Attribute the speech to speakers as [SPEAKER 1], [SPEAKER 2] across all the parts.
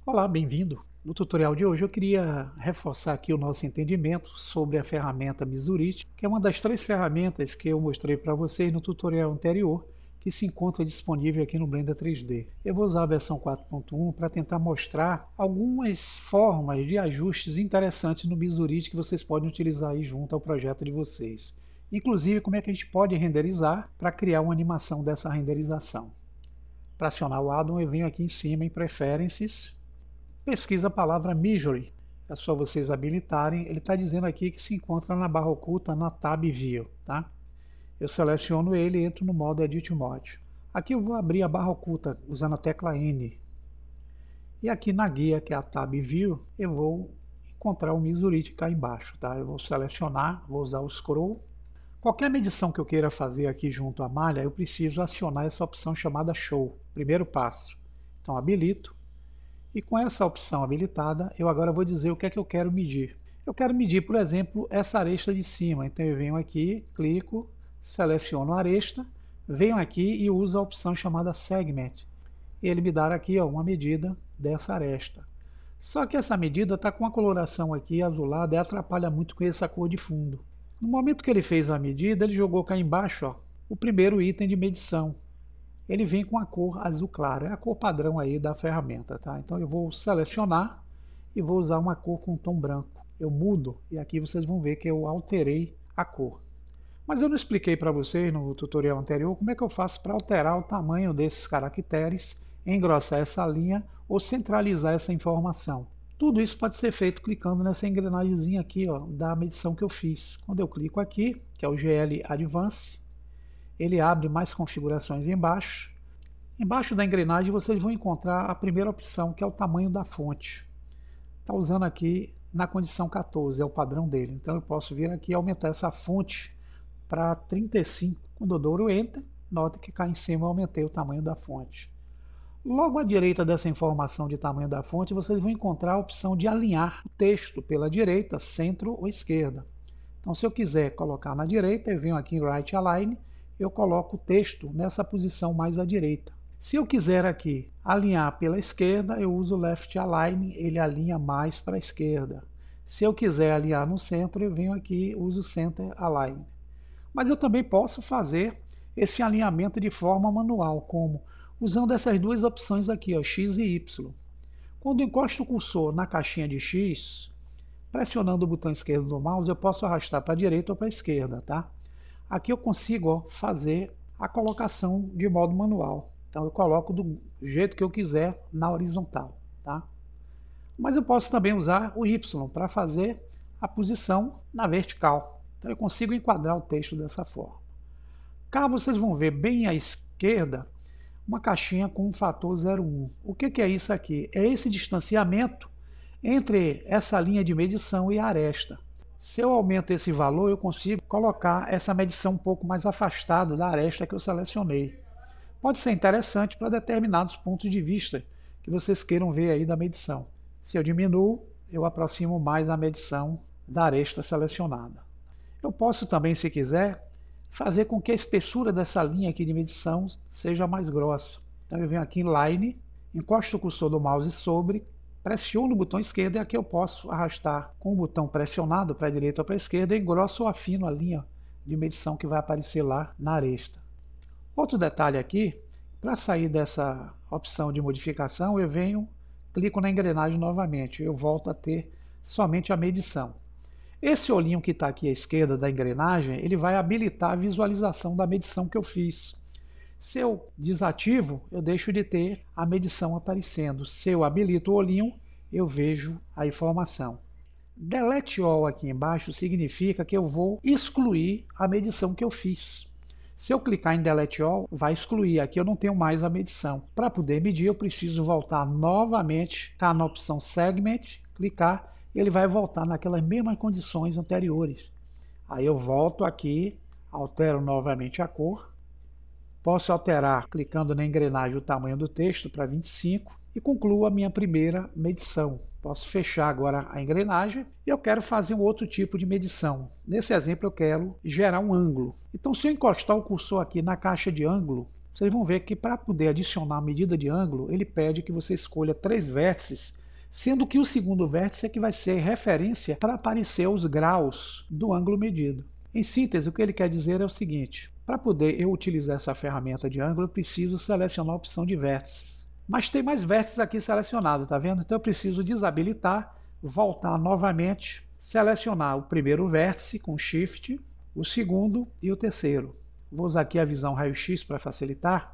[SPEAKER 1] Olá, bem-vindo. No tutorial de hoje eu queria reforçar aqui o nosso entendimento sobre a ferramenta Misurite, que é uma das três ferramentas que eu mostrei para vocês no tutorial anterior, que se encontra disponível aqui no Blender 3D. Eu vou usar a versão 4.1 para tentar mostrar algumas formas de ajustes interessantes no Misurite que vocês podem utilizar aí junto ao projeto de vocês. Inclusive, como é que a gente pode renderizar para criar uma animação dessa renderização. Para acionar o addon, eu venho aqui em cima em Preferences, pesquisa a palavra Misery. É só vocês habilitarem. Ele está dizendo aqui que se encontra na barra oculta na tab View. Tá? Eu seleciono ele e entro no modo Edit Mode. Aqui eu vou abrir a barra oculta usando a tecla N. E aqui na guia, que é a tab View, eu vou encontrar o Misurite cá embaixo. Tá? Eu vou selecionar, vou usar o Scroll. Qualquer medição que eu queira fazer aqui junto à malha, eu preciso acionar essa opção chamada Show. Primeiro passo. Então habilito. E com essa opção habilitada, eu agora vou dizer o que é que eu quero medir. Eu quero medir, por exemplo, essa aresta de cima. Então eu venho aqui, clico, seleciono a aresta, venho aqui e uso a opção chamada Segment. E ele me dá aqui uma medida dessa aresta. Só que essa medida está com a coloração aqui azulada e atrapalha muito com essa cor de fundo. No momento que ele fez a medida, ele jogou cá embaixo o primeiro item de medição. Ele vem com a cor azul claro, é a cor padrão aí da ferramenta, tá? Então eu vou selecionar e vou usar uma cor com tom branco. Eu mudo e aqui vocês vão ver que eu alterei a cor. Mas eu não expliquei para vocês no tutorial anterior como é que eu faço para alterar o tamanho desses caracteres, engrossar essa linha ou centralizar essa informação. Tudo isso pode ser feito clicando nessa engrenagemzinha aqui, da medição que eu fiz. Quando eu clico aqui, que é o GL Advance, ele abre mais configurações embaixo. Embaixo da engrenagem vocês vão encontrar a primeira opção, que é o tamanho da fonte. Está usando aqui na condição 14, é o padrão dele. Então eu posso vir aqui e aumentar essa fonte para 35. Quando eu dou o Enter, nota que cá em cima eu aumentei o tamanho da fonte. Logo à direita dessa informação de tamanho da fonte, vocês vão encontrar a opção de alinhar o texto pela direita, centro ou esquerda. Então se eu quiser colocar na direita, eu venho aqui em Right Align, eu coloco o texto nessa posição mais à direita. Se eu quiser aqui alinhar pela esquerda, eu uso Left Align, ele alinha mais para a esquerda. Se eu quiser alinhar no centro, eu venho aqui e uso Center Align. Mas eu também posso fazer esse alinhamento de forma manual, como usando essas duas opções aqui, X e Y. Quando eu encosto o cursor na caixinha de X, pressionando o botão esquerdo do mouse, eu posso arrastar para a direita ou para a esquerda, tá? Aqui eu consigo fazer a colocação de modo manual. Então eu coloco do jeito que eu quiser na horizontal. Tá? Mas eu posso também usar o Y para fazer a posição na vertical. Então eu consigo enquadrar o texto dessa forma. Cá vocês vão ver bem à esquerda uma caixinha com um fator 0,1. O que é isso aqui? É esse distanciamento entre essa linha de medição e a aresta. Se eu aumento esse valor, eu consigo colocar essa medição um pouco mais afastada da aresta que eu selecionei. Pode ser interessante para determinados pontos de vista que vocês queiram ver aí da medição. Se eu diminuo, eu aproximo mais a medição da aresta selecionada. Eu posso também, se quiser, fazer com que a espessura dessa linha aqui de medição seja mais grossa. Então eu venho aqui em Line, encosto o cursor do mouse sobre, pressiono o botão esquerdo e aqui eu posso arrastar com o botão pressionado para a direita ou para a esquerda e engrosso ou afino a linha de medição que vai aparecer lá na aresta. Outro detalhe aqui, para sair dessa opção de modificação, eu venho, clico na engrenagem novamente, eu volto a ter somente a medição. Esse olhinho que está aqui à esquerda da engrenagem, ele vai habilitar a visualização da medição que eu fiz. Se eu desativo, eu deixo de ter a medição aparecendo. Se eu habilito o olhinho, eu vejo a informação. Delete All aqui embaixo significa que eu vou excluir a medição que eu fiz. Se eu clicar em Delete All, vai excluir. Aqui eu não tenho mais a medição. Para poder medir, eu preciso voltar novamente, cá na opção Segment, clicar, e ele vai voltar naquelas mesmas condições anteriores. Aí eu volto aqui, altero novamente a cor. Posso alterar, clicando na engrenagem, o tamanho do texto para 25 e concluo a minha primeira medição. Posso fechar agora a engrenagem e eu quero fazer um outro tipo de medição. Nesse exemplo eu quero gerar um ângulo. Então se eu encostar o cursor aqui na caixa de ângulo, vocês vão ver que para poder adicionar a medida de ângulo, ele pede que você escolha 3 vértices, sendo que o segundo vértice é que vai ser referência para aparecer os graus do ângulo medido. Em síntese, o que ele quer dizer é o seguinte: para poder eu utilizar essa ferramenta de ângulo, eu preciso selecionar a opção de vértices. Mas tem mais vértices aqui selecionados, tá vendo? Então eu preciso desabilitar, voltar novamente, selecionar o primeiro vértice com Shift, o segundo e o terceiro. Vou usar aqui a visão raio-x para facilitar.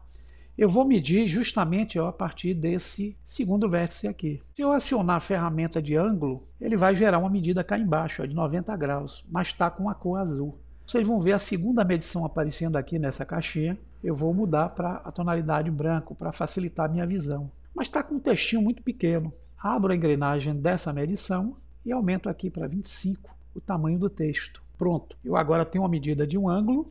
[SPEAKER 1] Eu vou medir justamente a partir desse segundo vértice aqui. Se eu acionar a ferramenta de ângulo, ele vai gerar uma medida cá embaixo, de 90 graus, mas está com a cor azul. Vocês vão ver a segunda medição aparecendo aqui nessa caixinha. Eu vou mudar para a tonalidade branco, para facilitar a minha visão. Mas está com um textinho muito pequeno. Abro a engrenagem dessa medição e aumento aqui para 25 o tamanho do texto. Pronto, eu agora tenho uma medida de um ângulo,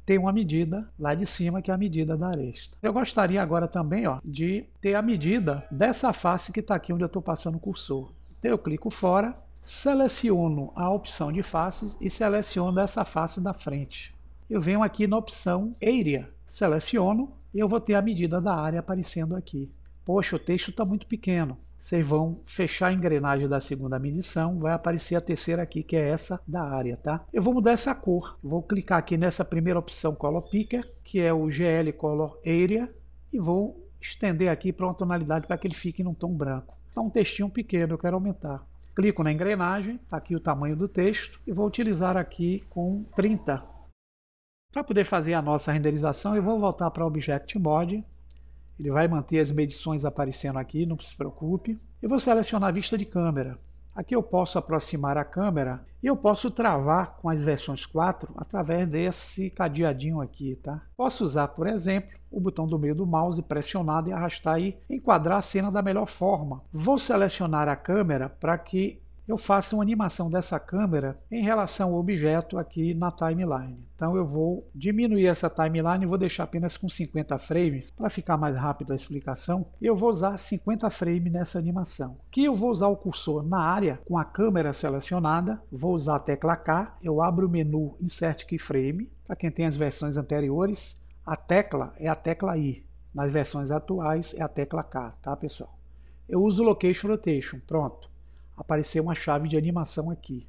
[SPEAKER 1] tenho uma medida lá de cima, que é a medida da aresta. Eu gostaria agora também de ter a medida dessa face que está aqui onde eu estou passando o cursor. Então eu clico fora, seleciono a opção de faces e seleciono essa face da frente. Eu venho aqui na opção Area, seleciono e eu vou ter a medida da área aparecendo aqui. Poxa, o texto está muito pequeno. Vocês vão fechar a engrenagem da segunda medição, vai aparecer a terceira aqui, que é essa da área, tá? Eu vou mudar essa cor. Vou clicar aqui nessa primeira opção Color Picker, que é o GL Color Area, e vou estender aqui para uma tonalidade para que ele fique num tom branco. Está um textinho pequeno, eu quero aumentar. Clico na engrenagem, está aqui o tamanho do texto, e vou utilizar aqui com 30. Para poder fazer a nossa renderização, eu vou voltar para o Object Mode. Ele vai manter as medições aparecendo aqui, não se preocupe. Eu vou selecionar a vista de câmera. Aqui eu posso aproximar a câmera e eu posso travar com as versões 4 através desse cadeadinho aqui, tá? Posso usar, por exemplo, o botão do meio do mouse pressionado e arrastar e enquadrar a cena da melhor forma. Vou selecionar a câmera para que eu faço uma animação dessa câmera em relação ao objeto aqui na timeline. Então eu vou diminuir essa timeline e vou deixar apenas com 50 frames para ficar mais rápido a explicação. Eu vou usar 50 frames nessa animação. Aqui eu vou usar o cursor na área com a câmera selecionada, vou usar a tecla K, eu abro o menu Insert Keyframe. Para quem tem as versões anteriores, a tecla é a tecla I. Nas versões atuais é a tecla K, tá pessoal? Eu uso Location Rotation, pronto. Apareceu uma chave de animação aqui.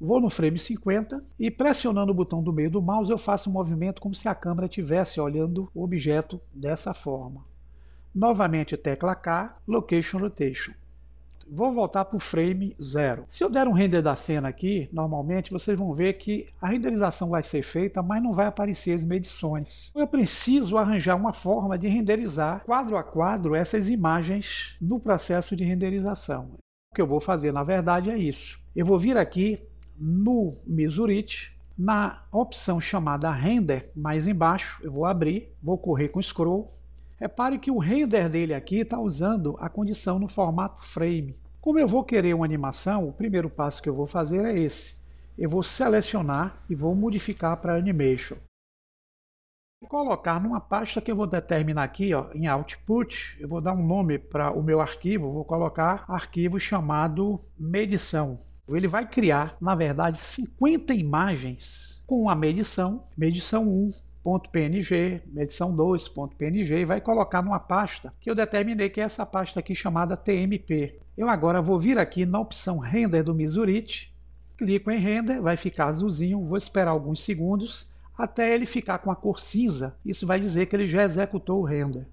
[SPEAKER 1] Vou no frame 50 e pressionando o botão do meio do mouse eu faço um movimento como se a câmera estivesse olhando o objeto dessa forma. Novamente tecla K, Location Rotation. Vou voltar para o frame 0. Se eu der um render da cena aqui, normalmente vocês vão ver que a renderização vai ser feita, mas não vai aparecer as medições. Eu preciso arranjar uma forma de renderizar quadro a quadro essas imagens no processo de renderização. O que eu vou fazer, na verdade, é isso. Eu vou vir aqui no Mesurite, na opção chamada Render, mais embaixo, eu vou abrir, vou correr com Scroll. Repare que o render dele aqui está usando a condição no formato frame. Como eu vou querer uma animação, o primeiro passo que eu vou fazer é esse. Eu vou selecionar e vou modificar para Animation. Vou colocar numa pasta que eu vou determinar aqui, em Output, eu vou dar um nome para o meu arquivo, vou colocar arquivo chamado medição. Ele vai criar, na verdade, 50 imagens com a medição 1.png, medição 2.png, e vai colocar numa pasta que eu determinei, que é essa pasta aqui chamada TMP. Eu agora vou vir aqui na opção Render do Mesurite, clico em Render, vai ficar azulzinho, vou esperar alguns segundos, até ele ficar com a cor cinza. Isso vai dizer que ele já executou o render.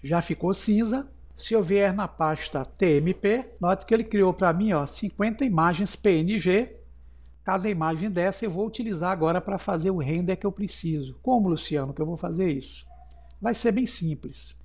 [SPEAKER 1] Já ficou cinza. Se eu vier na pasta TMP, note que ele criou para mim 50 imagens PNG. Cada imagem dessa eu vou utilizar agora para fazer o render que eu preciso. Como, Luciano, que eu vou fazer isso? Vai ser bem simples.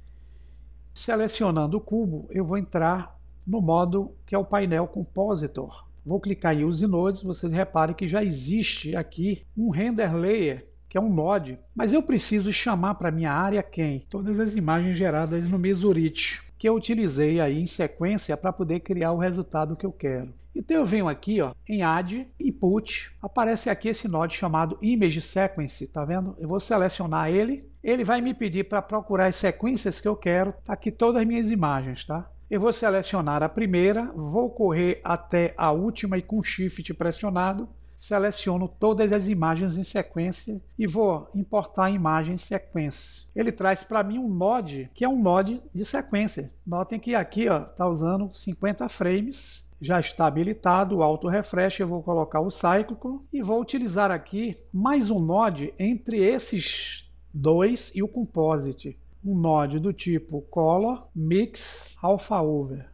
[SPEAKER 1] Selecionando o cubo, eu vou entrar no modo que é o painel Compositor. Vou clicar em Use Nodes, vocês reparem que já existe aqui um Render Layer, que é um node, mas eu preciso chamar para minha área quem? Todas as imagens geradas no Mesurite, que eu utilizei aí em sequência para poder criar o resultado que eu quero. Então eu venho aqui em Add, Input, aparece aqui esse node chamado Image Sequence, tá vendo? Eu vou selecionar ele, ele vai me pedir para procurar as sequências que eu quero, tá aqui todas as minhas imagens, tá? Eu vou selecionar a primeira, vou correr até a última e com Shift pressionado, seleciono todas as imagens em sequência e vou importar a imagem em sequência. Ele traz para mim um node, que é um node de sequência. Notem que aqui está usando 50 frames, já está habilitado o auto refresh. Eu vou colocar o cíclico e vou utilizar aqui mais um node entre esses dois e o composite. Um node do tipo Color Mix Alpha Over.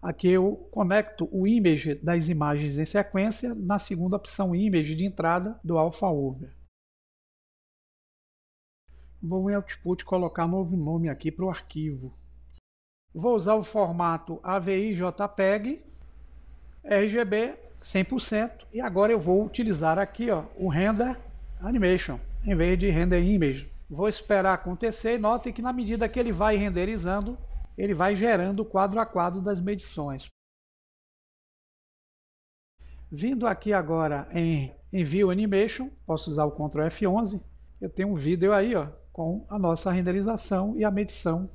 [SPEAKER 1] Aqui eu conecto o image das imagens em sequência na segunda opção image de entrada do Alpha Over. Vou em Output colocar novo nome aqui para o arquivo. Vou usar o formato AVI JPEG, RGB 100%, e agora eu vou utilizar aqui o Render Animation em vez de Render Image. Vou esperar acontecer e notem que na medida que ele vai renderizando, ele vai gerando quadro a quadro das medições. Vindo aqui agora em View Animation, posso usar o Ctrl F11, eu tenho um vídeo aí com a nossa renderização e a medição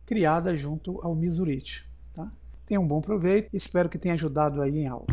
[SPEAKER 1] criada junto ao Misurite. Tá? Tenha um bom proveito, espero que tenha ajudado aí em aula.